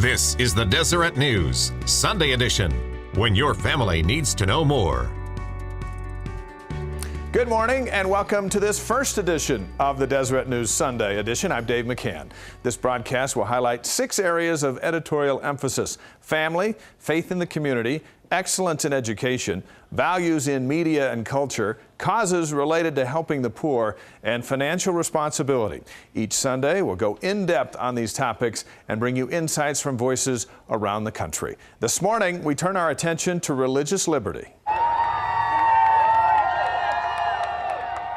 This is the Deseret News, Sunday edition, when your family needs to know more. Good morning and welcome to this first edition of the Deseret News Sunday edition. I'm Dave McCann. This broadcast will highlight 6 areas of editorial emphasis: family, faith in the community, excellence in education, values in media and culture, causes related to helping the poor, and financial responsibility. Each Sunday, we'll go in depth on these topics and bring you insights from voices around the country. This morning, we turn our attention to religious liberty.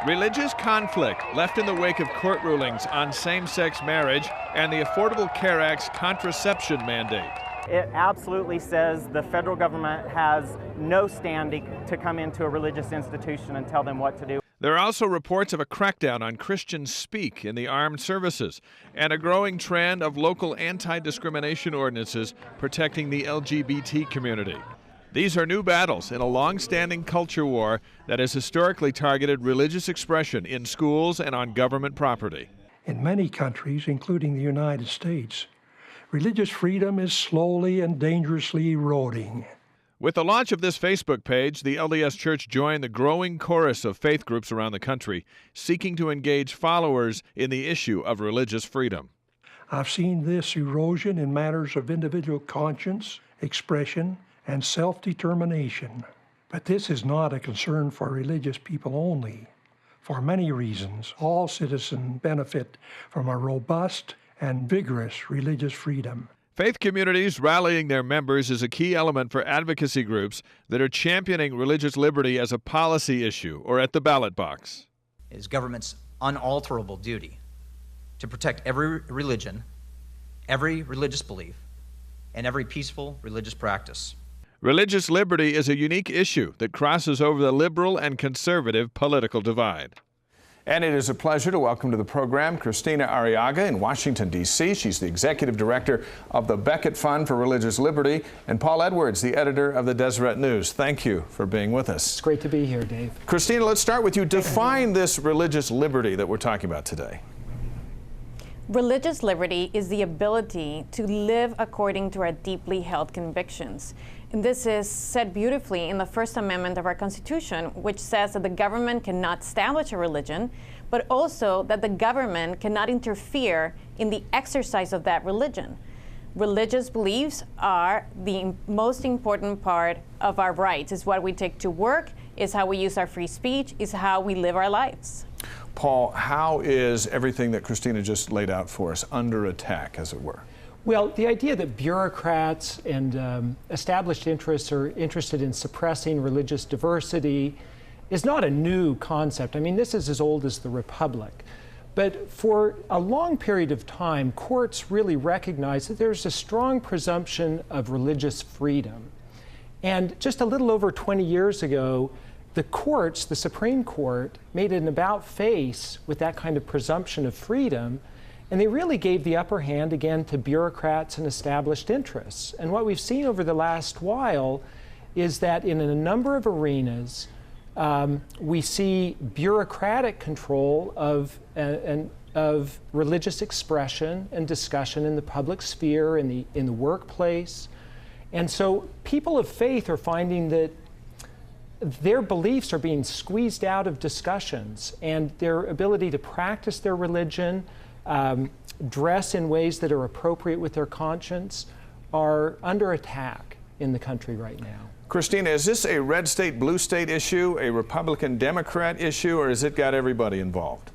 Religious conflict left in the wake of court rulings on same-sex marriage and the Affordable Care Act's contraception mandate. It absolutely says the federal government has no standing to come into a religious institution and tell them what to do. There are also reports of a crackdown on Christian speak in the armed services and a growing trend of local anti-discrimination ordinances protecting the LGBT community. These are new battles in a long-standing culture war that has historically targeted religious expression in schools and on government property. In many countries, including the United States, religious freedom is slowly and dangerously eroding. With the launch of this Facebook page, the LDS Church joined the growing chorus of faith groups around the country seeking to engage followers in the issue of religious freedom. I've seen this erosion in matters of individual conscience, expression, and self-determination. But this is not a concern for religious people only. For many reasons, all citizens benefit from a robust and vigorous religious freedom. Faith communities rallying their members is a key element for advocacy groups that are championing religious liberty as a policy issue or at the ballot box. It is government's unalterable duty to protect every religion, every religious belief, and every peaceful religious practice. Religious liberty is a unique issue that crosses over the liberal and conservative political divide. And it is a pleasure to welcome to the program Christina Arriaga in Washington, D.C. She's the executive director of the Becket Fund for Religious Liberty, and Paul Edwards, the editor of the Deseret News. Thank you for being with us. It's great to be here, Dave. Christina, let's start with you. Define this religious liberty that we're talking about today. Religious liberty is the ability to live according to our deeply held convictions. And this is said beautifully in the First Amendment of our Constitution, which says that the government cannot establish a religion, but also that the government cannot interfere in the exercise of that religion. Religious beliefs are the most important part of our rights. It's what we take to work, it's how we use our free speech, it's how we live our lives. Paul, how is everything that Christina just laid out for us under attack, as it were? Well, the idea that bureaucrats and established interests are interested in suppressing religious diversity is not a new concept. I mean, this is as old as the Republic. But for a long period of time, courts really recognized that there's a strong presumption of religious freedom. And just a little over 20 years ago, the courts, the Supreme Court, made an about-face with that kind of presumption of freedom, and they really gave the upper hand again to bureaucrats and established interests. And what we've seen over the last while is that in a number of arenas, we see bureaucratic control of religious expression and discussion in the public sphere, in the workplace. And so people of faith are finding that their beliefs are being squeezed out of discussions, and their ability to practice their religion, dress in ways that are appropriate with their conscience, are under attack in the country right now. Christina, is this a red state, blue state issue, a Republican, Democrat issue, or has it got everybody involved?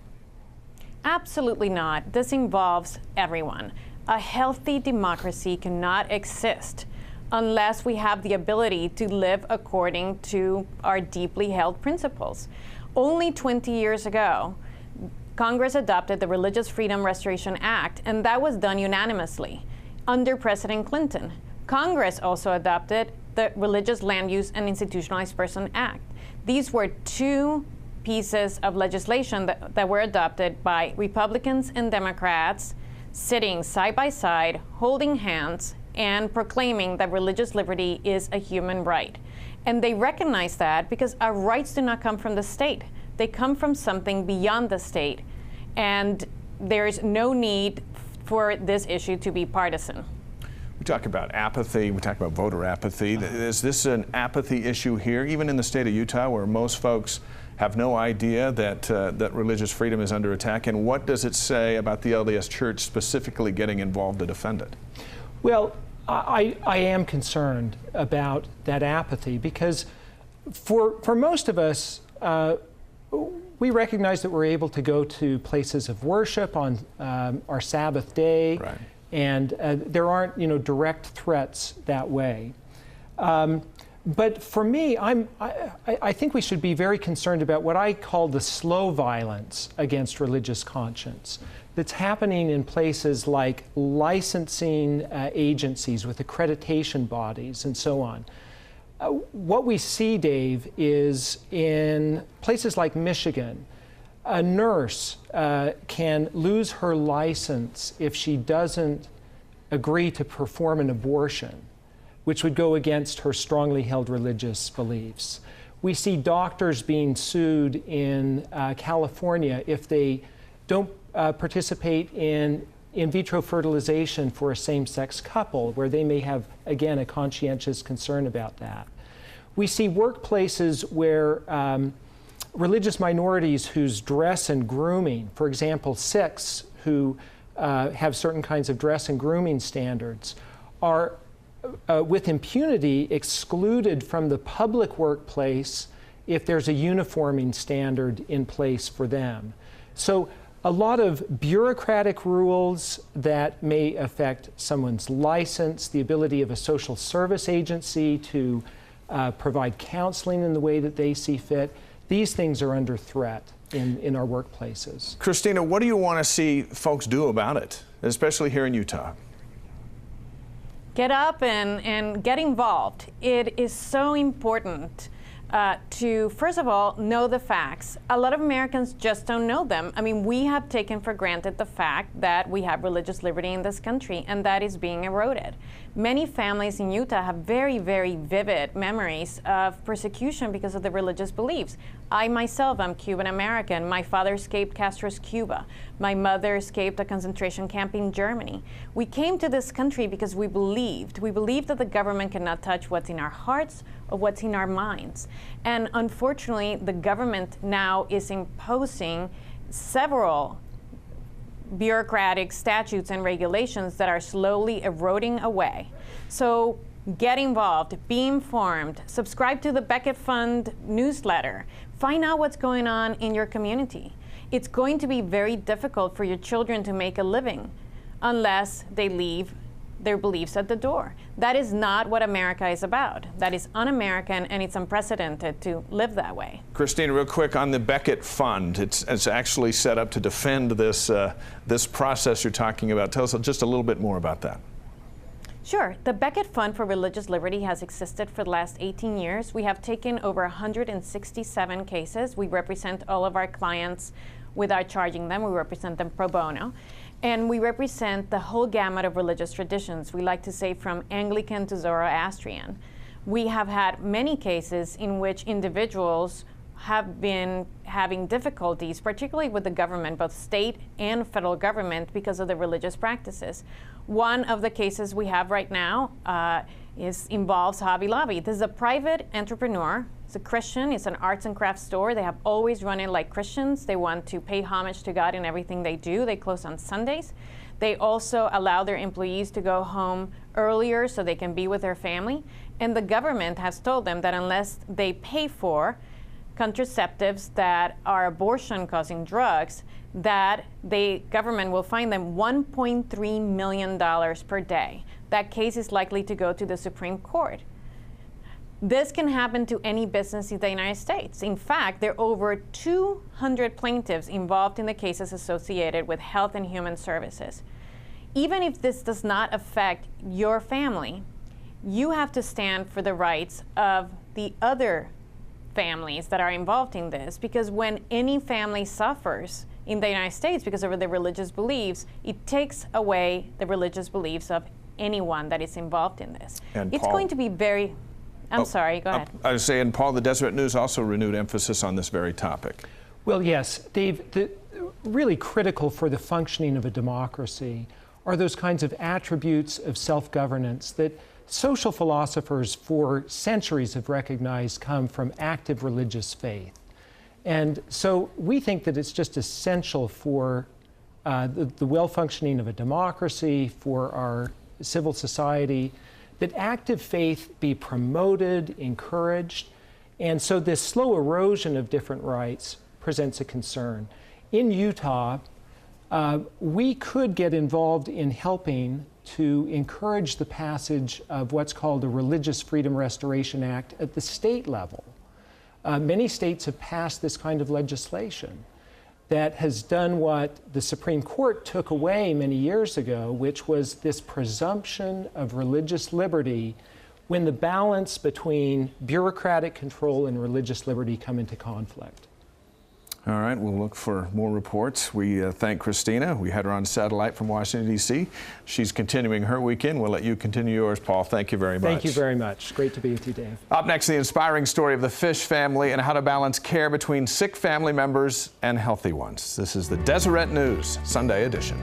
Absolutely not. This involves everyone. A healthy democracy cannot exist unless we have the ability to live according to our deeply held principles. Only 20 years ago, Congress adopted the Religious Freedom Restoration Act, and that was done unanimously under President Clinton. Congress also adopted the Religious Land Use and Institutionalized Person Act. These were 2 pieces of legislation that were adopted by Republicans and Democrats, sitting side by side, holding hands, and proclaiming that religious liberty is a human right. And they recognize that because our rights do not come from the state. They come from something beyond the state. And there is no need for this issue to be partisan. We talk about apathy, we talk about voter apathy. Is this an apathy issue here, even in the state of Utah, where most folks have no idea that, that religious freedom is under attack? And what does it say about the LDS Church specifically getting involved to defend it? Well, I am concerned about that apathy because for most of us, we recognize that we're able to go to places of worship on our Sabbath day, right. And there aren't, direct threats that way. But for me, I think we should be very concerned about what I call the slow violence against religious conscience that's happening in places like licensing agencies with accreditation bodies and so on. What we see, Dave, is in places like Michigan, a nurse can lose her license if she doesn't agree to perform an abortion, which would go against her strongly held religious beliefs. We see doctors being sued in California if they don't participate in vitro fertilization for a same-sex couple, where they may have, again, a conscientious concern about that. We see workplaces where religious minorities whose dress and grooming, for example, Sikhs who have certain kinds of dress and grooming standards, are with impunity excluded from the public workplace if there's a uniforming standard in place for them. So a lot of bureaucratic rules that may affect someone's license, the ability of a social service agency to provide counseling in the way that they see fit. These things are under threat in our workplaces. Christina, what do you want to see folks do about it, especially here in Utah? Get up and get involved. It is so important to, first of all, know the facts. A lot of Americans just don't know them. I mean, we have taken for granted the fact that we have religious liberty in this country, and that is being eroded. Many families in Utah have very, very vivid memories of persecution because of their religious beliefs. I myself am Cuban American. My father escaped Castro's Cuba. My mother escaped a concentration camp in Germany. We came to this country because we believed that the government cannot touch what's in our hearts or what's in our minds. And unfortunately, the government now is imposing several bureaucratic statutes and regulations that are slowly eroding away. So get involved, be informed, subscribe to the Beckett Fund newsletter, find out what's going on in your community. It's going to be very difficult for your children to make a living unless they leave their beliefs at the door. That is not what America is about. That is un-American, and it's unprecedented to live that way. Christina, real quick on the Beckett Fund. It's actually set up to defend this, this process you're talking about. Tell us just a little bit more about that. Sure. The Beckett Fund for Religious Liberty has existed for the last 18 years. We have taken over 167 cases. We represent all of our clients without charging them. We represent them pro bono. And we represent the whole gamut of religious traditions. We like to say from Anglican to Zoroastrian. We have had many cases in which individuals have been having difficulties, particularly with the government, both state and federal government, because of the religious practices. One of the cases we have right now involves Hobby Lobby. This is a private entrepreneur. It's a Christian. It's an arts and crafts store. They have always run it like Christians. They want to pay homage to God in everything they do. They close on Sundays. They also allow their employees to go home earlier so they can be with their family. And the government has told them that unless they pay for contraceptives that are abortion-causing drugs, that the government will fine them $1.3 million per day. That case is likely to go to the Supreme Court. This can happen to any business in the United States. In fact, there are over 200 plaintiffs involved in the cases associated with health and human services. Even if this does not affect your family, you have to stand for the rights of the other families that are involved in this, because when any family suffers in the United States because of their religious beliefs, it takes away the religious beliefs of anyone that is involved in this. And it's Paul, going to be very... I'm sorry, go ahead. I was saying, Paul, the Deseret News also renewed emphasis on this very topic. Well, yes, Dave, really critical for the functioning of a democracy are those kinds of attributes of self-governance that social philosophers for centuries have recognized come from active religious faith. And so we think that it's just essential for the well-functioning of a democracy, for our civil society, that active faith be promoted, encouraged. And so this slow erosion of different rights presents a concern. In Utah, we could get involved in helping to encourage the passage of what's called the Religious Freedom Restoration Act at the state level. Many states have passed this kind of legislation that has done what the Supreme Court took away many years ago, which was this presumption of religious liberty when the balance between bureaucratic control and religious liberty come into conflict. All right, we'll look for more reports. We thank Christina. We had her on satellite from Washington, D.C. She's continuing her weekend. We'll let you continue yours, Paul. Thank you very much. Thank you very much. Great to be with you, Dave. Up next, the inspiring story of the Fish family and how to balance care between sick family members and healthy ones. This is the Deseret News Sunday edition.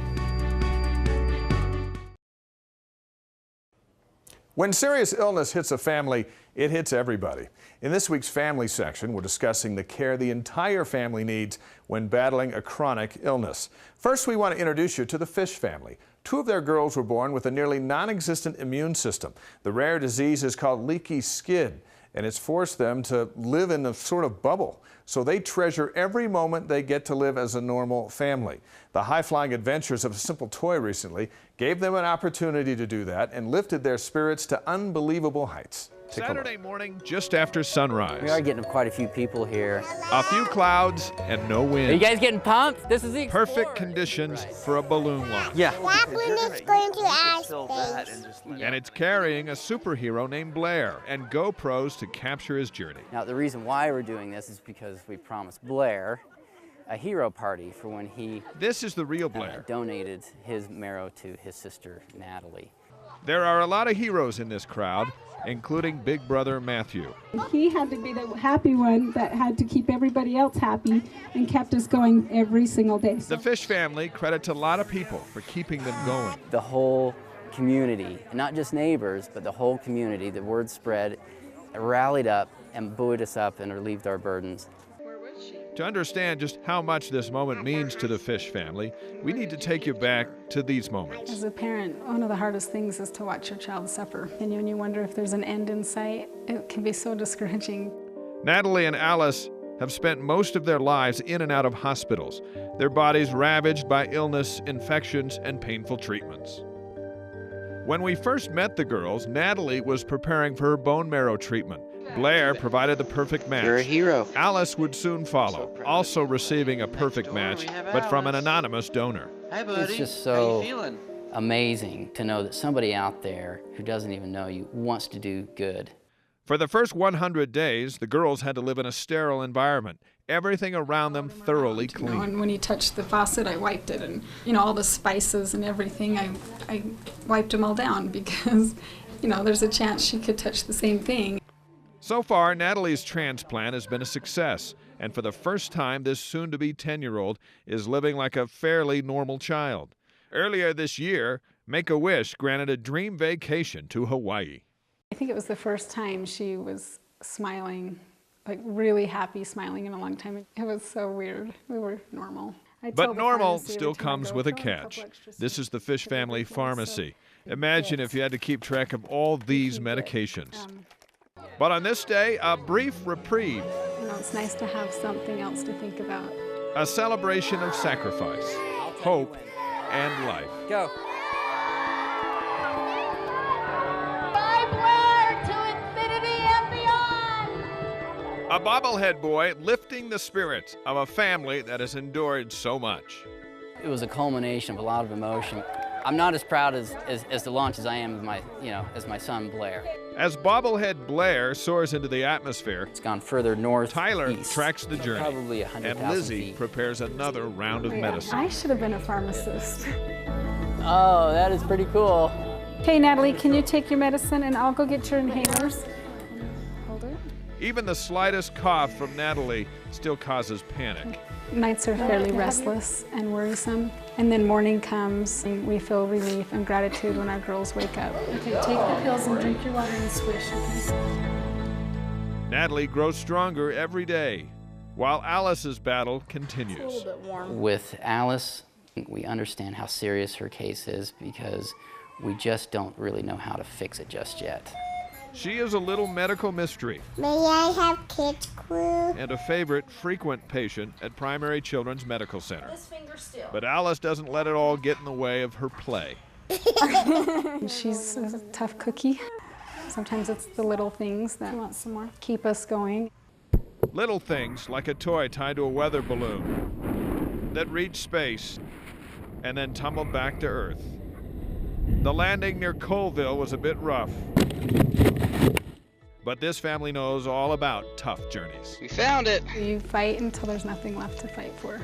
When serious illness hits a family, it hits everybody. In this week's family section, we're discussing the care the entire family needs when battling a chronic illness. First, we want to introduce you to the Fish family. Two of their girls were born with a nearly non-existent immune system. The rare disease is called leaky skin, and it's forced them to live in a sort of bubble. So they treasure every moment they get to live as a normal family. The high-flying adventures of a simple toy recently gave them an opportunity to do that and lifted their spirits to unbelievable heights. Saturday morning, just after sunrise. We are getting quite a few people here. A few clouds and no wind. Are you guys getting pumped? This is the perfect conditions for a balloon launch. Yeah. That balloon is going to outer space. And it's carrying a superhero named Blair and GoPros to capture his journey. Now, the reason why we're doing this is because we promised Blair a hero party for when he This is the real Blair. Donated his marrow to his sister, Natalie. There are a lot of heroes in this crowd, including Big Brother Matthew. He had to be the happy one that had to keep everybody else happy and kept us going every single day. The Fish family credits a lot of people for keeping them going. The whole community, and not just neighbors, but the whole community, the word spread, rallied up and buoyed us up and relieved our burdens. To understand just how much this moment means to the Fish family, we need to take you back to these moments. As a parent, one of the hardest things is to watch your child suffer. And when you wonder if there's an end in sight, it can be so discouraging. Natalie and Alice have spent most of their lives in and out of hospitals, their bodies ravaged by illness, infections, and painful treatments. When we first met the girls, Natalie was preparing for her bone marrow treatment. Blair provided the perfect match. You're a hero. Alice would soon follow, also receiving a perfect match, but from an anonymous donor. Hi, buddy. It's just so amazing to know that somebody out there who doesn't even know you wants to do good. For the first 100 days, the girls had to live in a sterile environment, everything around them thoroughly clean. And when he touched the faucet, I wiped it, and all the spices and everything, I wiped them all down because, there's a chance she could touch the same thing. So far, Natalie's transplant has been a success, and for the first time, this soon-to-be 10-year-old is living like a fairly normal child. Earlier this year, Make-A-Wish granted a dream vacation to Hawaii. I think it was the first time she was smiling, like really happy, smiling in a long time. It was so weird. We were normal. But normal still comes with a catch. This is the Fish family pharmacy. Imagine if you had to keep track of all these medications. But on this day, a brief reprieve. It's nice to have something else to think about. A celebration of sacrifice, hope, and life. Go. Bye, Blair, to infinity and beyond. A bobblehead boy lifting the spirits of a family that has endured so much. It was a culmination of a lot of emotion. I'm not as proud as the launch as I am of my, as my son Blair. As bobblehead Blair soars into the atmosphere, it's gone further north. Tyler east, tracks the journey, probably 100,000 and Lizzie feet. prepares another round of medicine. I should have been a pharmacist. Oh, that is pretty cool. Hey, Natalie, can you take your medicine and I'll go get your inhalers? Hold it. Even the slightest cough from Natalie still causes panic. Nights are fairly restless and worrisome, and then morning comes and we feel relief and gratitude when our girls wake up. Okay, take the pills and drink your water and swish, okay? Natalie grows stronger every day, while Alice's battle continues. It's a little bit warm. With Alice, we understand how serious her case is because we just don't really know how to fix it just yet. She is a little medical mystery. May I have kids crew? And a favorite, frequent patient at Primary Children's Medical Center. This finger still. But Alice doesn't let it all get in the way of her play. She's a tough cookie. Sometimes it's the little things that want some more, keep us going. Little things like a toy tied to a weather balloon that reached space and then tumbled back to Earth. The landing near Colville was a bit rough, but this family knows all about tough journeys. We found it! You fight until there's nothing left to fight for.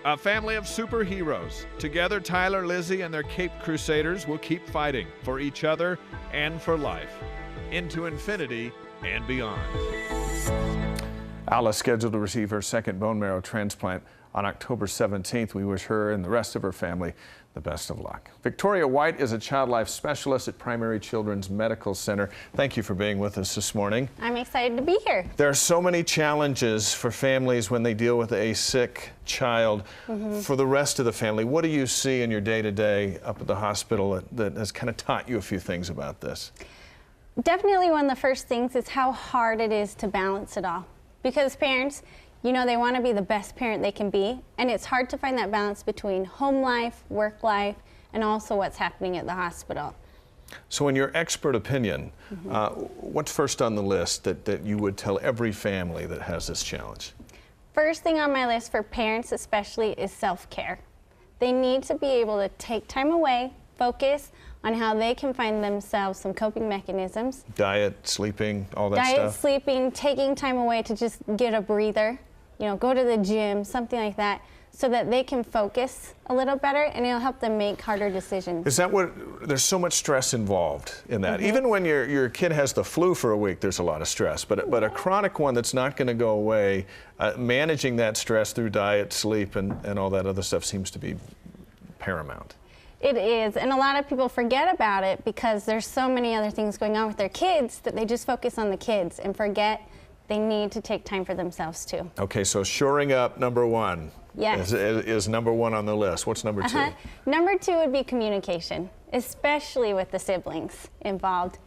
A family of superheroes. Together, Tyler, Lizzie, and their Cape Crusaders will keep fighting for each other and for life, into infinity and beyond. Alice scheduled to receive her second bone marrow transplant on October 17th. We wish her and the rest of her family the best of luck. Victoria White is a child life specialist at Primary Children's Medical Center. Thank you for being with us this morning. I'm excited to be here. There are so many challenges for families when they deal with a sick child. For the rest of the family, what do you see in your day-to-day up at the hospital that has kind of taught you a few things about this? Definitely one of the first things is how hard it is to balance it all. Because parents, you know, they want to be the best parent they can be, and it's hard to find that balance between home life, work life, and also what's happening at the hospital. So in your expert opinion, what's first on the list that you would tell every family that has this challenge? First thing on my list for parents especially is self-care. They need to be able to take time away, focus on how they can find themselves some coping mechanisms. Diet, sleeping, all that stuff? Diet, sleeping, taking time away to just get a breather, you know, go to the gym, something like that, so that they can focus a little better and it'll help them make harder decisions. Is that what, there's so much stress involved in that. Even when your kid has the flu for a week, there's a lot of stress, but a chronic one that's not going to go away, managing that stress through diet, sleep, and all that other stuff seems to be paramount. It is, and a lot of people forget about it because there's so many other things going on with their kids that they just focus on the kids and forget they need to take time for themselves too. Okay, so shoring up, number one, yes, is number one on the list. What's number two? Number two would be communication, especially with the siblings involved.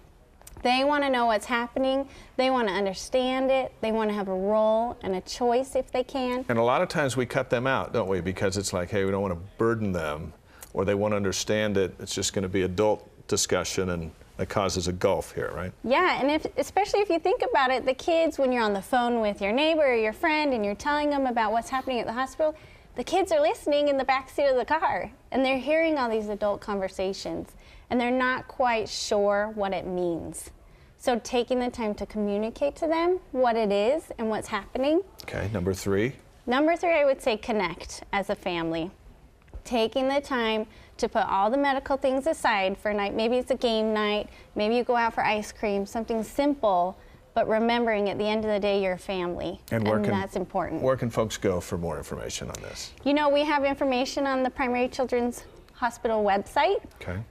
They want to know what's happening, they want to understand it, they want to have a role and a choice if they can. And a lot of times we cut them out, don't we? Because it's like, hey, we don't want to burden them, or they want to understand it. It's just going to be adult discussion, and that causes a gulf here, right? Yeah, and especially if you think about it, the kids, when you're on the phone with your neighbor or your friend and you're telling them about what's happening at the hospital, the kids are listening in the backseat of the car, and they're hearing all these adult conversations, and they're not quite sure what it means. So taking the time to communicate to them what it is and what's happening. Okay, number three. Number three, I would say connect as a family. Taking the time to put all the medical things aside for a night. Maybe it's a game night, maybe you go out for ice cream, something simple, but remembering at the end of the day you're a family, and that's important. Where can folks go for more information on this? You know, we have information on the Primary Children's Hospital website,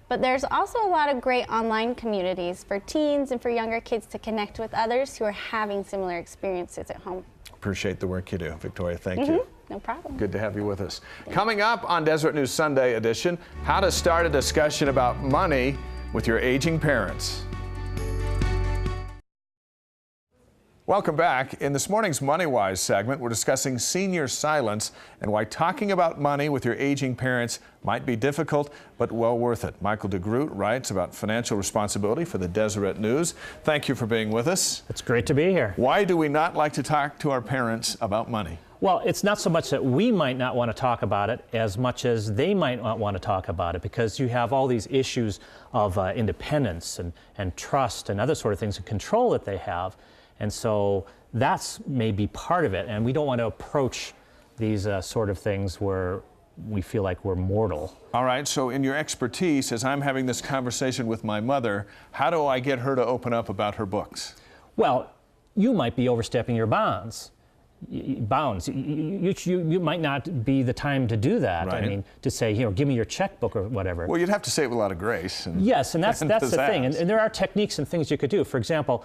but there's also a lot of great online communities for teens and for younger kids to connect with others who are having similar experiences at home. Appreciate the work you do, Victoria. Thank you. No problem. Good to have you with us. Coming up on Deseret News Sunday edition, how to start a discussion about money with your aging parents. Welcome back. In this morning's MoneyWise segment, we're discussing senior silence and why talking about money with your aging parents might be difficult, but well worth it. Michael DeGroot writes about financial responsibility for the Deseret News. Thank you for being with us. It's great to be here. Why do we not like to talk to our parents about money? Well, it's not so much that we might not want to talk about it as much as they might not want to talk about it, because you have all these issues of independence and trust and other sort of things and control that they have. And so that's maybe part of it. And we don't want to approach these sort of things where we feel like we're mortal. All right, so in your expertise, as I'm having this conversation with my mother, how do I get her to open up about her books? Well, you might be overstepping your bounds. You might not be the time to do that. Right. I mean, to say, you know, give me your checkbook or whatever. Well, you'd have to say it with a lot of grace. And yes, and that's the thing. And pizzazz. there are techniques and things you could do. For example,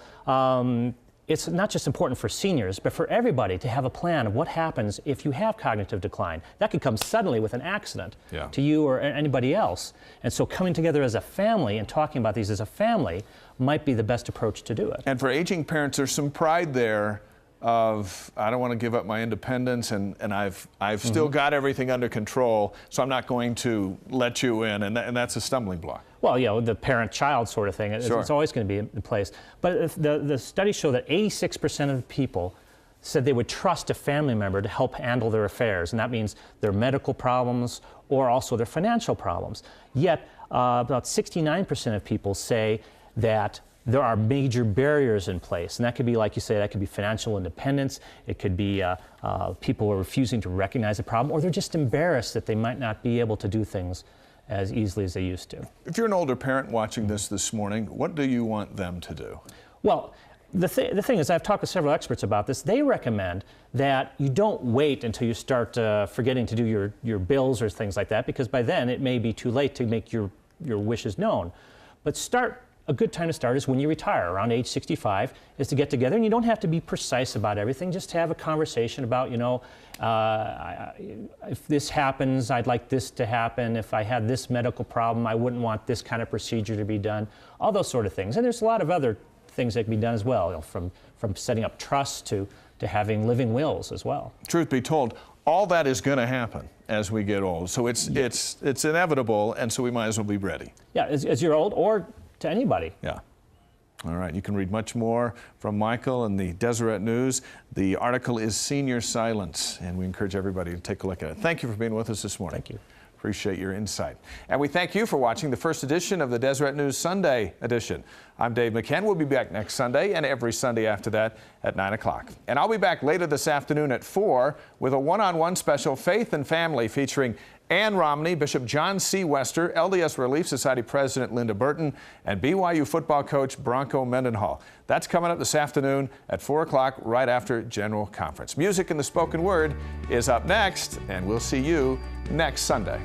it's not just important for seniors, but for everybody to have a plan of what happens if you have cognitive decline. That could come suddenly with an accident to you or anybody else. And so coming together as a family and talking about these as a family might be the best approach to do it. And for aging parents, there's some pride there of, I don't want to give up my independence, and I've still got everything under control, so I'm not going to let you in, and that's a stumbling block. Well, you know, the parent-child sort of thing, it's always going to be in place. But the studies show that 86% of the people said they would trust a family member to help handle their affairs, and that means their medical problems or also their financial problems. Yet, about 69% of people say that there are major barriers in place, and that could be, like you say, that could be financial independence, it could be people who are refusing to recognize a problem, or they're just embarrassed that they might not be able to do things as easily as they used to. If you're an older parent watching this morning, what do you want them to do? Well, the thing is, I've talked to several experts about this. They recommend that you don't wait until you start forgetting to do your bills or things like that, because by then it may be too late to make your wishes known. But a good time to start is when you retire, around age 65, is to get together, and you don't have to be precise about everything, just to have a conversation about, you know, if this happens, I'd like this to happen. If I had this medical problem, I wouldn't want this kind of procedure to be done. All those sort of things. And there's a lot of other things that can be done as well, you know, from setting up trusts to having living wills as well. Truth be told, all that is going to happen as we get old. So it's inevitable, and so we might as well be ready. Yeah, as you're old, or to anybody. Yeah. All right. You can read much more from Michael in the Deseret News. The article is Senior Silence, and we encourage everybody to take a look at it. Thank you for being with us this morning. Thank you. Appreciate your insight. And we thank you for watching the first edition of the Deseret News Sunday edition. I'm Dave McCann. We'll be back next Sunday and every Sunday after that at 9 o'clock. And I'll be back later this afternoon at 4 with a one-on-one special Faith and Family featuring Ann Romney, Bishop John C. Wester, LDS Relief Society President Linda Burton, and BYU football coach Bronco Mendenhall. That's coming up this afternoon at 4 o'clock right after General Conference. Music and the Spoken Word is up next, and we'll see you next Sunday.